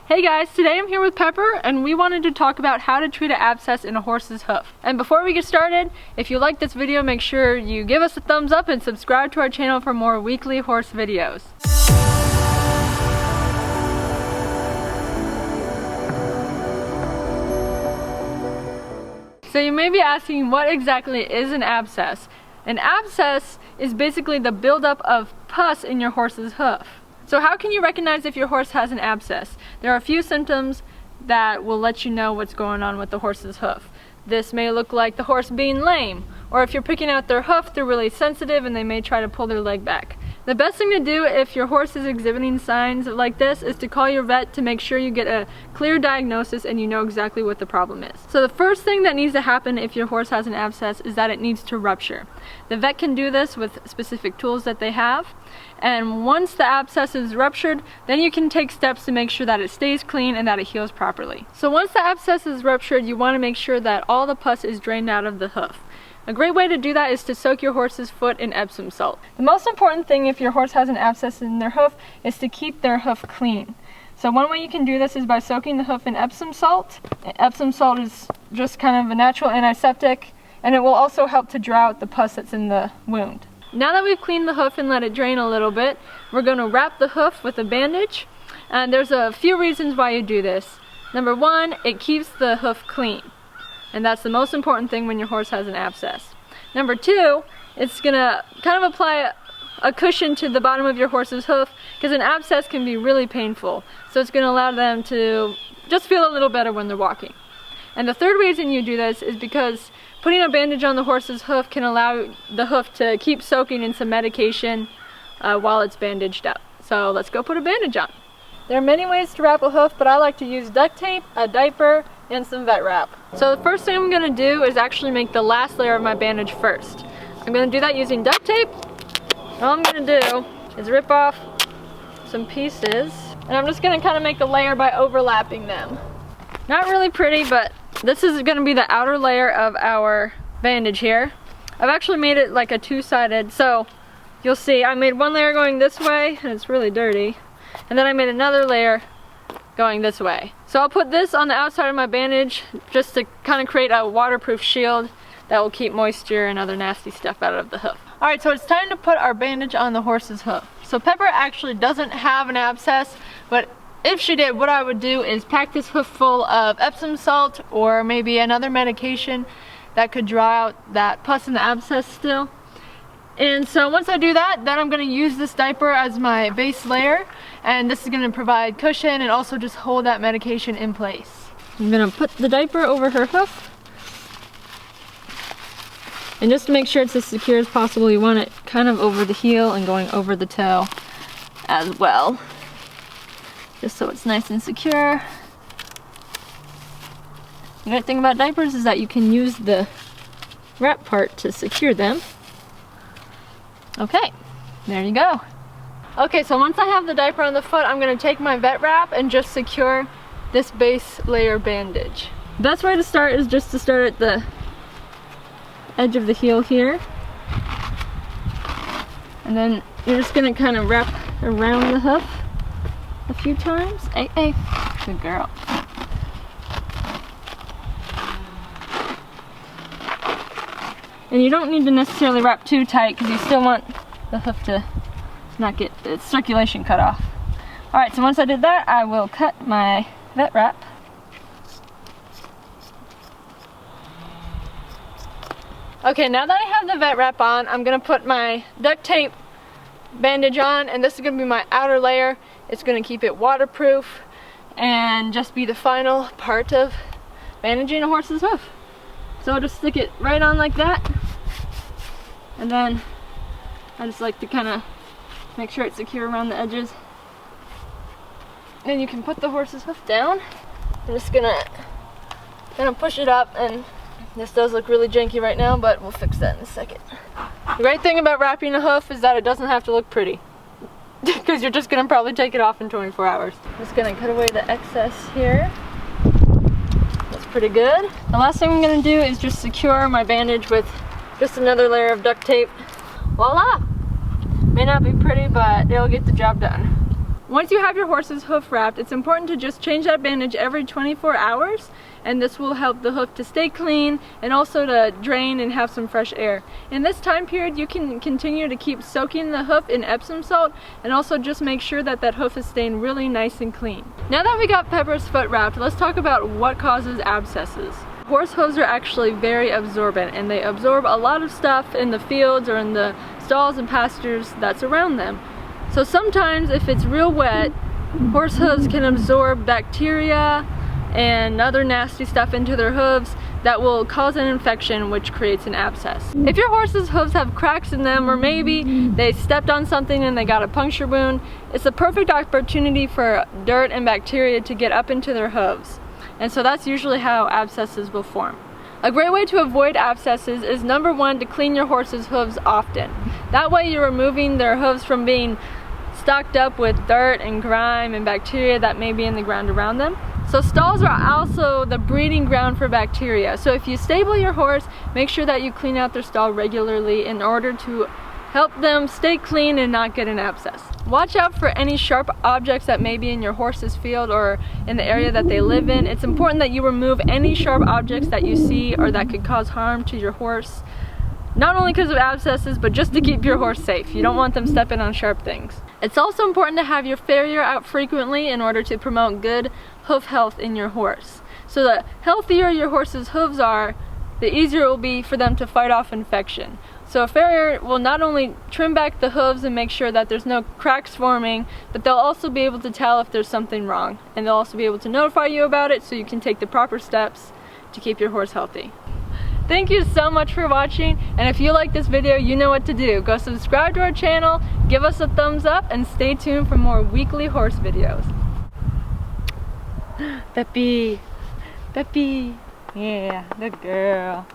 Hey guys, today I'm here with Pepper and we wanted to talk about how to treat an abscess in a horse's hoof. And before we get started, if you like this video, make sure you give us a thumbs up and subscribe to our channel for more weekly horse videos. So you may be asking, what exactly is an abscess? An abscess is basically the buildup of pus in your horse's hoof. So how can you recognize if your horse has an abscess? There are a few symptoms that will let you know what's going on with the horse's hoof. This may look like the horse being lame, or if you're picking out their hoof, they're really sensitive and they may try to pull their leg back. The best thing to do if your horse is exhibiting signs like this is to call your vet to make sure you get a clear diagnosis and you know exactly what the problem is. So the first thing that needs to happen if your horse has an abscess is that it needs to rupture. The vet can do this with specific tools that they have. And once the abscess is ruptured, then you can take steps to make sure that it stays clean and that it heals properly. So once the abscess is ruptured, you want to make sure that all the pus is drained out of the hoof. A great way to do that is to soak your horse's foot in Epsom salt. The most important thing if your horse has an abscess in their hoof is to keep their hoof clean. So one way you can do this is by soaking the hoof in Epsom salt. Epsom salt is just kind of a natural antiseptic, and it will also help to draw out the pus that's in the wound. Now that we've cleaned the hoof and let it drain a little bit, we're going to wrap the hoof with a bandage. And there's a few reasons why you do this. Number one, it keeps the hoof clean. And that's the most important thing when your horse has an abscess. Number two, it's going to kind of apply a cushion to the bottom of your horse's hoof, because an abscess can be really painful. So it's going to allow them to just feel a little better when they're walking. And the third reason you do this is because putting a bandage on the horse's hoof can allow the hoof to keep soaking in some medication while it's bandaged up. So let's go put a bandage on. There are many ways to wrap a hoof, but I like to use duct tape, a diaper, and some vet wrap. So the first thing I'm going to do is actually make the last layer of my bandage first. I'm going to do that using duct tape. All I'm going to do is rip off some pieces, and I'm just going to kind of make a layer by overlapping them. Not really pretty, but this is going to be the outer layer of our bandage here. I've actually made it like a two-sided, so you'll see I made one layer going this way, and it's really dirty. And then I made another layer going this way. So I'll put this on the outside of my bandage just to kind of create a waterproof shield that will keep moisture and other nasty stuff out of the hoof. Alright, so it's time to put our bandage on the horse's hoof. So Pepper actually doesn't have an abscess, but if she did, what I would do is pack this hoof full of Epsom salt or maybe another medication that could draw out that pus in the abscess still. And so once I do that, then I'm going to use this diaper as my base layer, and this is going to provide cushion and also just hold that medication in place. I'm going to put the diaper over her hoof, and just to make sure it's as secure as possible, you want it kind of over the heel and going over the toe as well, just so it's nice and secure. The great thing about diapers is that you can use the wrap part to secure them. Okay, there you go. Okay, so once I have the diaper on the foot, I'm going to take my vet wrap and just secure this base layer bandage. The best way to start is just to start at the edge of the heel here. And then you're just going to kind of wrap around the hoof a few times. Hey, hey, good girl. And you don't need to necessarily wrap too tight because you still want the hoof to not get its circulation cut off. Alright, so once I did that, I will cut my vet wrap. Okay, now that I have the vet wrap on, I'm going to put my duct tape bandage on, and this is going to be my outer layer. It's going to keep it waterproof and just be the final part of bandaging a horse's hoof. So I'll just stick it right on like that, and then I just like to kind of make sure it's secure around the edges. And you can put the horse's hoof down. I'm just gonna kind of push it up, and this does look really janky right now, but we'll fix that in a second. The great thing about wrapping a hoof is that it doesn't have to look pretty, because you're just gonna probably take it off in 24 hours. I'm just gonna cut away the excess here. Pretty good. The last thing I'm going to do is just secure my bandage with just another layer of duct tape. Voila! May not be pretty, but it'll get the job done. Once you have your horse's hoof wrapped, it's important to just change that bandage every 24 hours, and this will help the hoof to stay clean and also to drain and have some fresh air. In this time period, you can continue to keep soaking the hoof in Epsom salt and also just make sure that that hoof is staying really nice and clean. Now that we got Pepper's foot wrapped, let's talk about what causes abscesses. Horse hooves are actually very absorbent, and they absorb a lot of stuff in the fields or in the stalls and pastures that's around them. So sometimes if it's real wet, horse hooves can absorb bacteria and other nasty stuff into their hooves that will cause an infection, which creates an abscess. If your horse's hooves have cracks in them, or maybe they stepped on something and they got a puncture wound, it's a perfect opportunity for dirt and bacteria to get up into their hooves. And so that's usually how abscesses will form. A great way to avoid abscesses is number one, to clean your horse's hooves often. That way you're removing their hooves from being stocked up with dirt and grime and bacteria that may be in the ground around them. So stalls are also the breeding ground for bacteria. So if you stable your horse, make sure that you clean out their stall regularly in order to help them stay clean and not get an abscess. Watch out for any sharp objects that may be in your horse's field or in the area that they live in. It's important that you remove any sharp objects that you see or that could cause harm to your horse. Not only because of abscesses, but just to keep your horse safe. You don't want them stepping on sharp things. It's also important to have your farrier out frequently in order to promote good hoof health in your horse. So the healthier your horse's hooves are, the easier it will be for them to fight off infection. So a farrier will not only trim back the hooves and make sure that there's no cracks forming, but they'll also be able to tell if there's something wrong. And they'll also be able to notify you about it so you can take the proper steps to keep your horse healthy. Thank you so much for watching, and if you like this video, you know what to do. Go subscribe to our channel, give us a thumbs up, and stay tuned for more weekly horse videos. Peppy, Peppy, yeah, good girl.